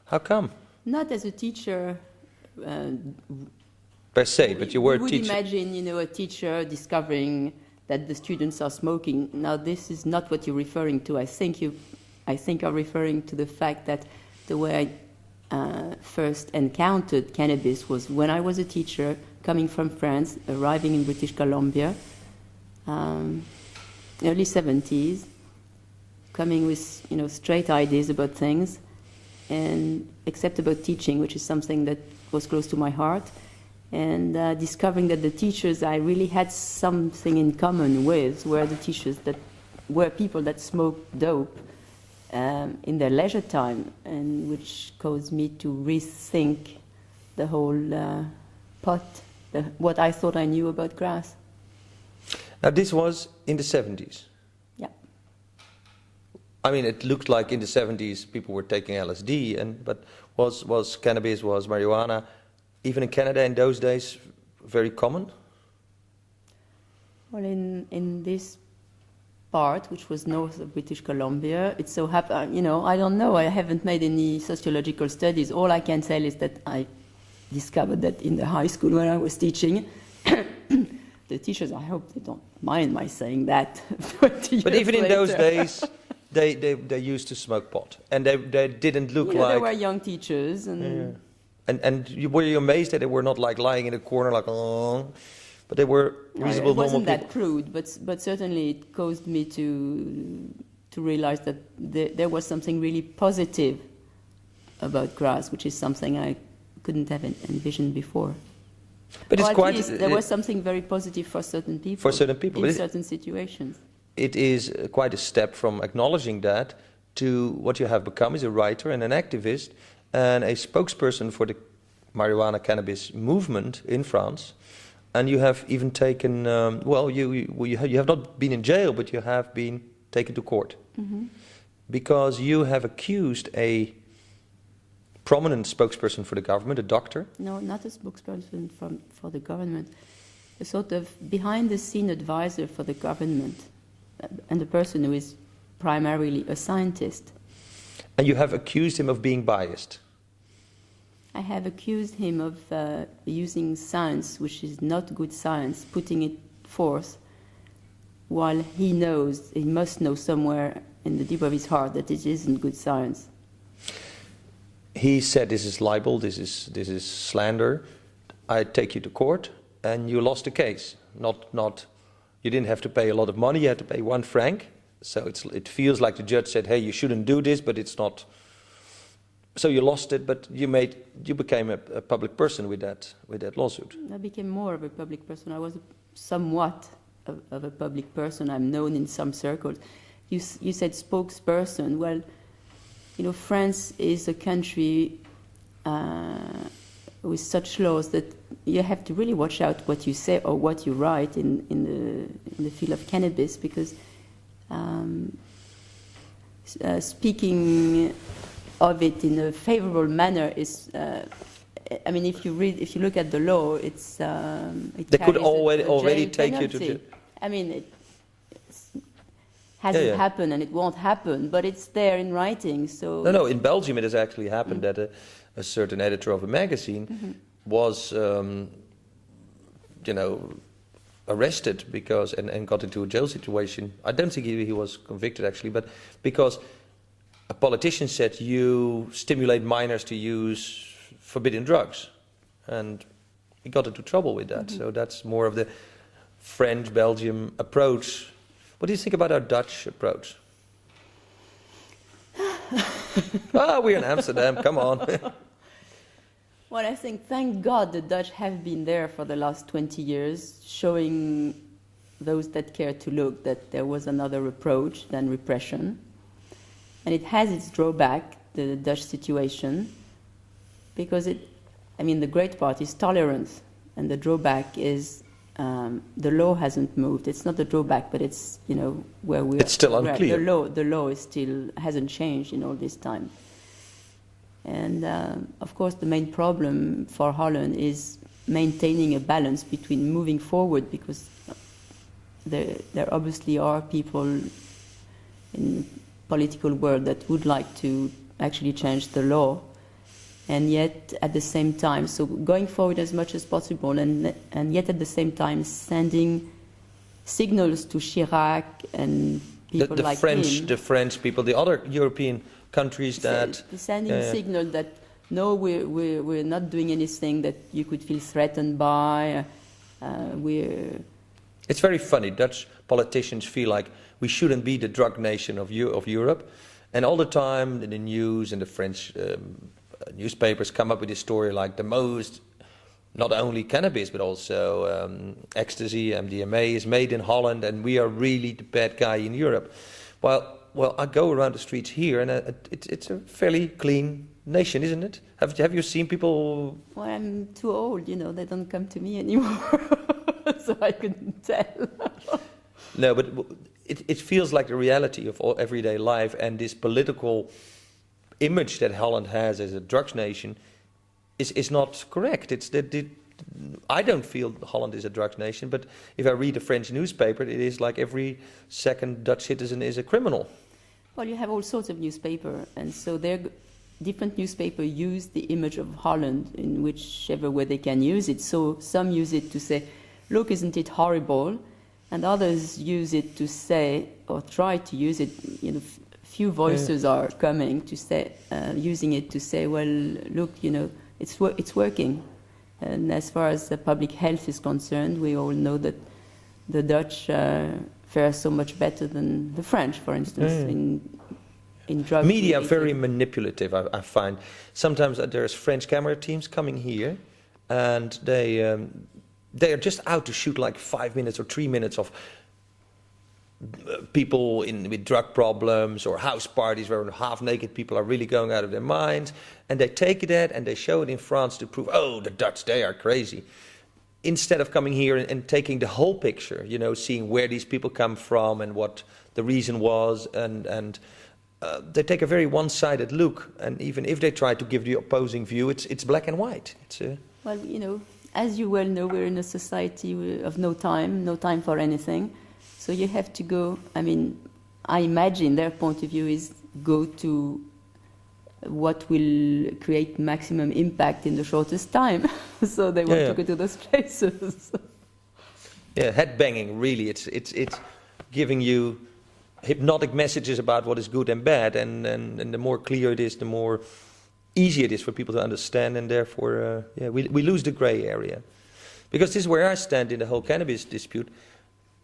How come? Not as a teacher. Per se, but you were a would teacher. imagine, a teacher discovering that the students are smoking. Now, this is not what you're referring to. I think you're referring to the fact that the way I first encountered cannabis was when I was a teacher coming from France, arriving in British Columbia, early 70s, coming with straight ideas about things, and except about teaching, which is something that was close to my heart, and discovering that the teachers I really had something in common with were the teachers that were people that smoked dope in their leisure time, and which caused me to rethink the whole what I thought I knew about grass. Now, this was in the 70s. Yeah. I mean, it looked like in the 70s people were taking LSD, but was cannabis, was marijuana, even in Canada in those days, very common? Well, in this part, which was north of British Columbia, it so happened, I don't know, I haven't made any sociological studies. All I can tell is that I discovered that in the high school when I was teaching, the teachers, I hope they don't mind my saying that 20 years But even in later. those days, they used to smoke pot, and they didn't look like... They were young teachers. And were you amazed that they were not like lying in a corner like, oh, but they were reasonable, it wasn't normal that crude, but certainly it caused me to realize that there was something really positive about grass, which is something I couldn't have envisioned before. But or it's at quite... least there was something very positive for certain people. For certain people. In certain situations. It is quite a step from acknowledging that to what you have become as a writer and an activist and a spokesperson for the marijuana cannabis movement in France. And you have even taken, you have not been in jail, but you have been taken to court. Mm-hmm. Because you have accused a prominent spokesperson for the government, a doctor. No, not a spokesperson for the government. A sort of behind-the-scene advisor for the government, and a person who is primarily a scientist. And you have accused him of being biased. I have accused him of using science, which is not good science, putting it forth, while he must know somewhere in the deep of his heart that it isn't good science. He said, this is libel, this is slander, I take you to court, and you lost the case. You didn't have to pay a lot of money, you had to pay 1 franc. So it feels like the judge said, hey, you shouldn't do this, but it's not. So you lost it, but you became a public person with that lawsuit. I became more of a public person. I was somewhat of a public person. I'm known in some circles. You said spokesperson. Well, France is a country with such laws that you have to really watch out what you say or what you write in the field of cannabis, because speaking of it in a favorable manner is, if you look at the law, it's it they could carries already jail take you penalty. to jail. It hasn't happened and it won't happen, but it's there in writing. So No, in Belgium it has actually happened that a certain editor of a magazine was, arrested because and got into a jail situation. I don't think he was convicted actually, but because a politician said you stimulate minors to use forbidden drugs, and he got into trouble with that. So that's more of the French-Belgium approach. What do you think about our Dutch approach? We're in Amsterdam, come on. Well, I think, thank God, the Dutch have been there for the last 20 years, showing those that care to look that there was another approach than repression. And it has its drawback, the Dutch situation, because the great part is tolerance, and the drawback is the law hasn't moved. It's not the drawback, but it's, where we are. It's still unclear. The law is still hasn't changed in all this time. And of course, the main problem for Holland is maintaining a balance between moving forward, because there obviously are people in political world that would like to actually change the law, and yet at the same time, so going forward as much as possible, and yet at the same time sending signals to Chirac and people the like French, him. the French people, the other European countries that sending a signal that no, we're not doing anything that you could feel threatened by. It's very funny. Dutch politicians feel like we shouldn't be the drug nation of Europe, and all the time in the news and the French newspapers come up with this story like the most, not only cannabis but also ecstasy, MDMA is made in Holland, and we are really the bad guy in Europe. Well, I go around the streets here, and it's a fairly clean nation, isn't it? Have you seen people? Well, I'm too old, they don't come to me anymore, so I couldn't tell. No, but it feels like the reality of all everyday life, and this political image that Holland has as a drugs nation is not correct. I don't feel Holland is a drugs nation, but if I read a French newspaper, it is like every second Dutch citizen is a criminal. Well, you have all sorts of newspaper, and so different newspapers use the image of Holland in whichever way they can use it. So some use it to say, look, isn't it horrible? And others use it to say, or try to use it, few voices are coming to say, using it to say, well, look, it's working. And as far as the public health is concerned, we all know that the Dutch fare so much better than the French, for instance, in drug. Media are very manipulative, I find. Sometimes there's French camera teams coming here, and they are just out to shoot like 5 minutes or 3 minutes of people with drug problems or house parties where half-naked people are really going out of their minds, and they take that and they show it in France to prove, oh, the Dutch, they are crazy. Instead of coming here and taking the whole picture, seeing where these people come from and what the reason was, and they take a very one-sided look, and even if they try to give the opposing view, it's black and white. Well, as you well know, we're in a society of no time for anything. So you have to go, I imagine their point of view is go to what will create maximum impact in the shortest time. So they want to go to those places. Yeah, headbanging, really. It's giving you hypnotic messages about what is good and bad, and the more clear it is, the more easy it is for people to understand, and therefore, we lose the gray area. Because this is where I stand in the whole cannabis dispute.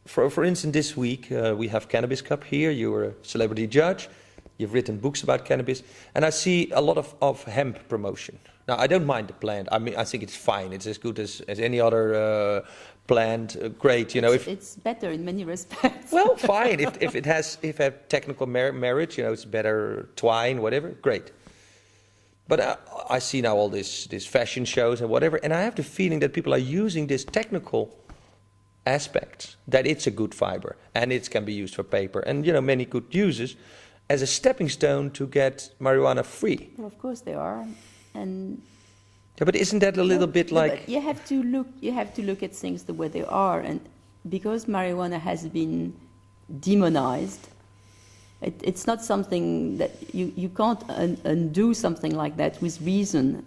For instance, this week we have Cannabiscup here. You're a celebrity judge. You've written books about cannabis. And I see a lot of hemp promotion. Now, I don't mind the plant. I think it's fine. It's as good as any other plant. Great, It's better in many respects. Well, fine. if it has technical merit, it's better twine, whatever. Great. But I see now all these fashion shows and whatever, and I have the feeling that people are using this technical aspects, that it's a good fiber and it can be used for paper and many good uses, as a stepping stone to get marijuana free. Well, of course they are, and but isn't that a little bit like? But you have to look at things the way they are, and because marijuana has been demonized, it's not something that you can't undo something like that with reason.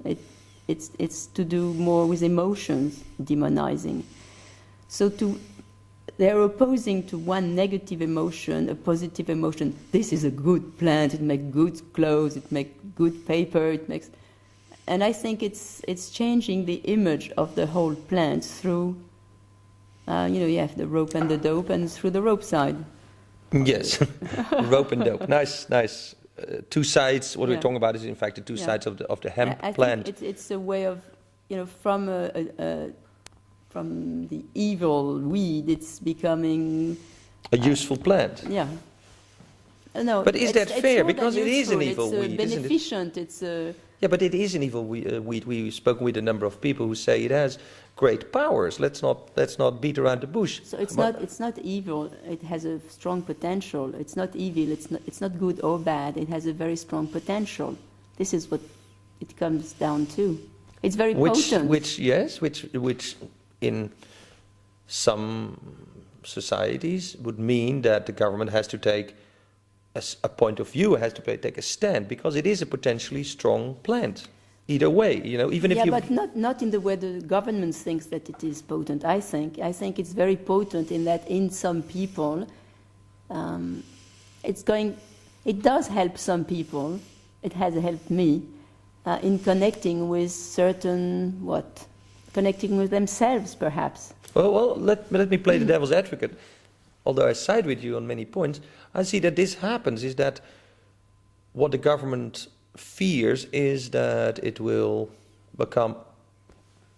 It's to do more with emotions, demonizing. So they're opposing to one negative emotion, a positive emotion. This is a good plant. It makes good clothes. It makes good paper. And I think it's changing the image of the whole plant through, you have the rope and the dope, and through the rope side. Yes, rope and dope. Nice two sides. What we're Yeah. talking about is in fact the two Yeah. sides of the hemp I plant. think it's a way of, from the evil weed, it's becoming, A useful plant. yeah. No, But is that it's fair? more than Because it is an evil it's weed, isn't it? beneficent. It's Yeah, but it is an evil weed. We've spoken with a number of people who say it has great powers. Let's not beat around the bush. so it's But- not evil. It has a strong potential. It's not evil. It's not good or bad. It has a very strong potential. This is what it comes down to. It's very potent. which in some societies would mean that the government has to take a point of view, has to take a stand, because it is a potentially strong plant. Either way, even if yeah, you... but not in the way the government thinks that it is potent. I think it's very potent in that in some people, it does help some people. It has helped me in connecting with connecting with themselves, perhaps. Well, let me play the devil's advocate. Although I side with you on many points, I see that this happens, is that what the government fears is that it will become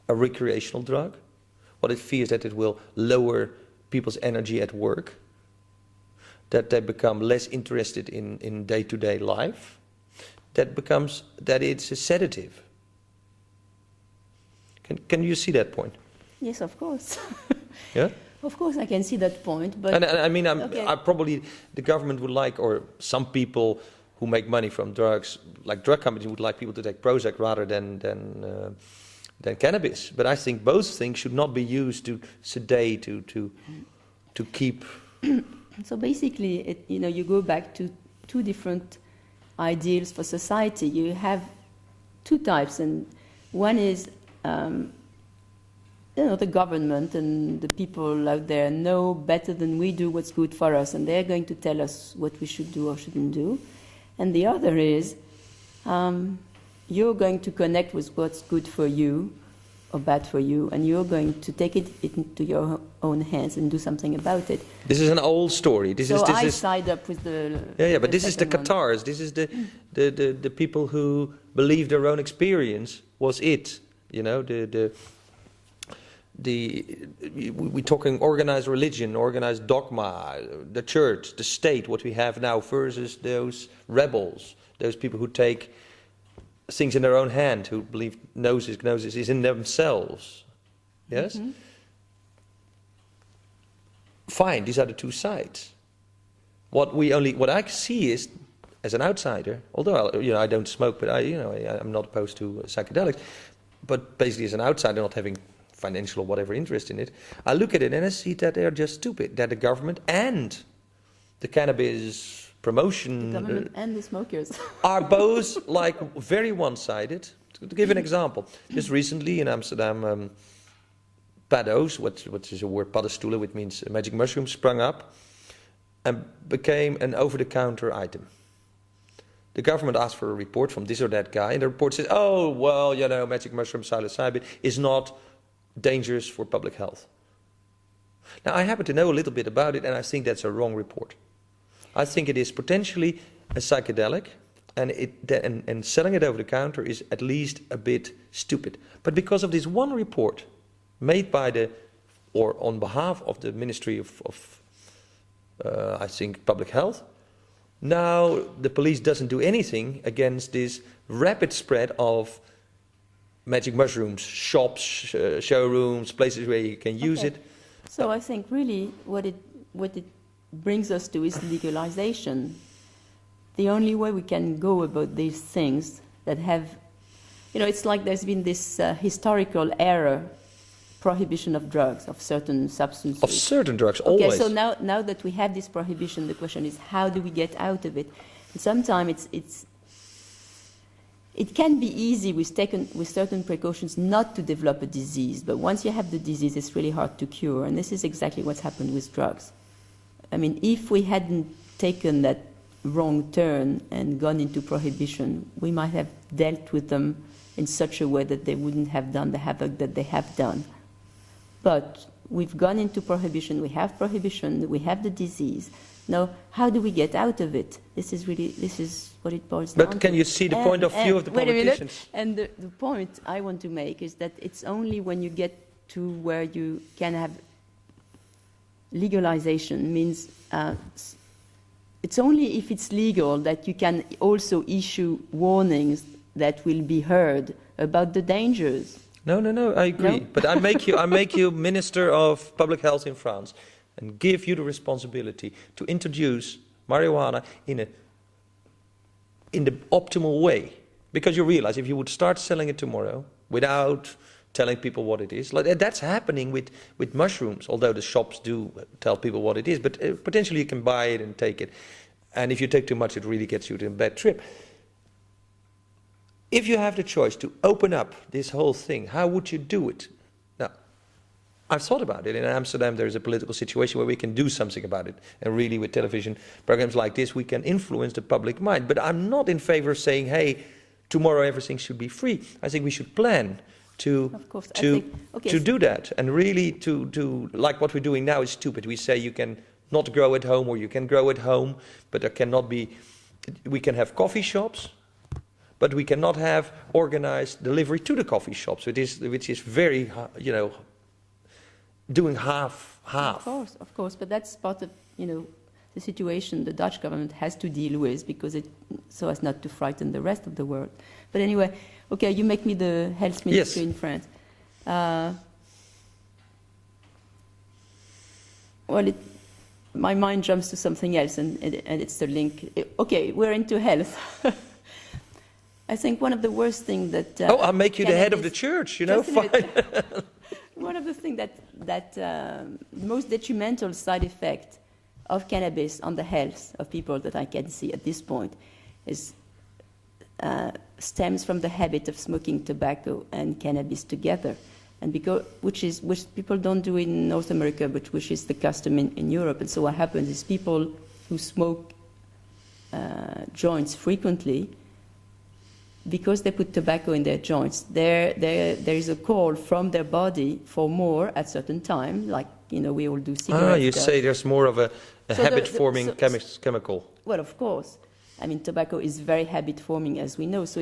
a recreational drug. What it fears that it will lower people's energy at work, that they become less interested in day-to-day life, that it's a sedative. Can you see that point? Yes, of course. Yeah? Of course, I can see that point, but And I mean, okay. I probably the government would like, or some people who make money from drugs, like drug companies, would like people to take Prozac rather than cannabis. But I think both things should not be used to sedate, to keep. So basically, you go back to two different ideals for society. You have two types, and one is. The government and the people out there know better than we do what's good for us, and they're going to tell us what we should do or shouldn't do. And the other is you're going to connect with what's good for you or bad for you, and you're going to take it into your own hands and do something about it. This is an old story. This I is side up with the... Yeah, but this is the second one. Qatars. This is the people who believe their own experience was it. We're talking organized religion, organized dogma, the church, the state, what we have now, versus those rebels, those people who take things in their own hand, who believe gnosis is in themselves. Yes? Mm-hmm. Fine, these are the two sides. What I see is, as an outsider, although I don't smoke, but I'm not opposed to psychedelics, but basically as an outsider, not having financial or whatever interest in it, I look at it and I see that they are just stupid, that the government and the cannabis promotion... The government and the smokers. ...are both like very one-sided. To give an example, just recently in Amsterdam, paddo's, which is a word, paddenstoelen, which means magic mushrooms, sprung up and became an over-the-counter item. The government asked for a report from this or that guy, and the report says, oh, well, magic mushroom psilocybin is not dangerous for public health. Now, I happen to know a little bit about it, and I think that's a wrong report. I think it is potentially a psychedelic, and selling it over the counter is at least a bit stupid. But because of this one report made by on behalf of the Ministry of I think, Public Health, now the police doesn't do anything against this rapid spread of magic mushrooms, shops, showrooms, places where you can use it. So I think really what it brings us to is legalization. The only way we can go about these things that have, it's like there's been this historical error, prohibition of drugs, of certain substances. Of certain drugs, always. Okay, so now that we have this prohibition, the question is how do we get out of it? And sometimes it can be easy with certain precautions not to develop a disease, but once you have the disease, it's really hard to cure, and this is exactly what's happened with drugs. I mean, if we hadn't taken that wrong turn and gone into prohibition, we might have dealt with them in such a way that they wouldn't have done the havoc that they have done. But we've gone into prohibition, we have the disease. Now, how do we get out of it? This is what it boils down to. But can you see the point of view of the politicians? And the point I want to make is that it's only when you get to where you can have legalization, means it's only if it's legal that you can also issue warnings that will be heard about the dangers. No, I agree. No? But I make you Minister of Public Health in France and give you the responsibility to introduce marijuana in the optimal way. Because you realize if you would start selling it tomorrow without telling people what it is, like that's happening with mushrooms, although the shops do tell people what it is, but potentially you can buy it and take it. And if you take too much, it really gets you to a bad trip. If you have the choice to open up this whole thing, how would you do it? Now, I've thought about it. In Amsterdam, there is a political situation where we can do something about it. And really, with television programs like this, we can influence the public mind. But I'm not in favor of saying, hey, tomorrow everything should be free. I think we should plan to do that. And really to like what we're doing now is stupid. We say you can not grow at home or you can grow at home, but there cannot be, we can have coffee shops, but we cannot have organized delivery to the coffee shops, which is very, doing half. Of course, but that's part of, the situation the Dutch government has to deal with, because so as not to frighten the rest of the world. But anyway, okay, you make me the health minister in France. My mind jumps to something else, and it's the link. Okay, we're into health. I think one of the worst things that... I'll make you the head of the church, fine. One of the things that most detrimental side effect of cannabis on the health of people that I can see at this point is stems from the habit of smoking tobacco and cannabis together, and which people don't do in North America, but which is the custom in Europe. And so what happens is people who smoke joints frequently, because they put tobacco in their joints, there is a call from their body for more at certain time, like we all do cigarettes. You say there's more of a habit-forming chemical. Well, of course. I mean, tobacco is very habit-forming, as we know. So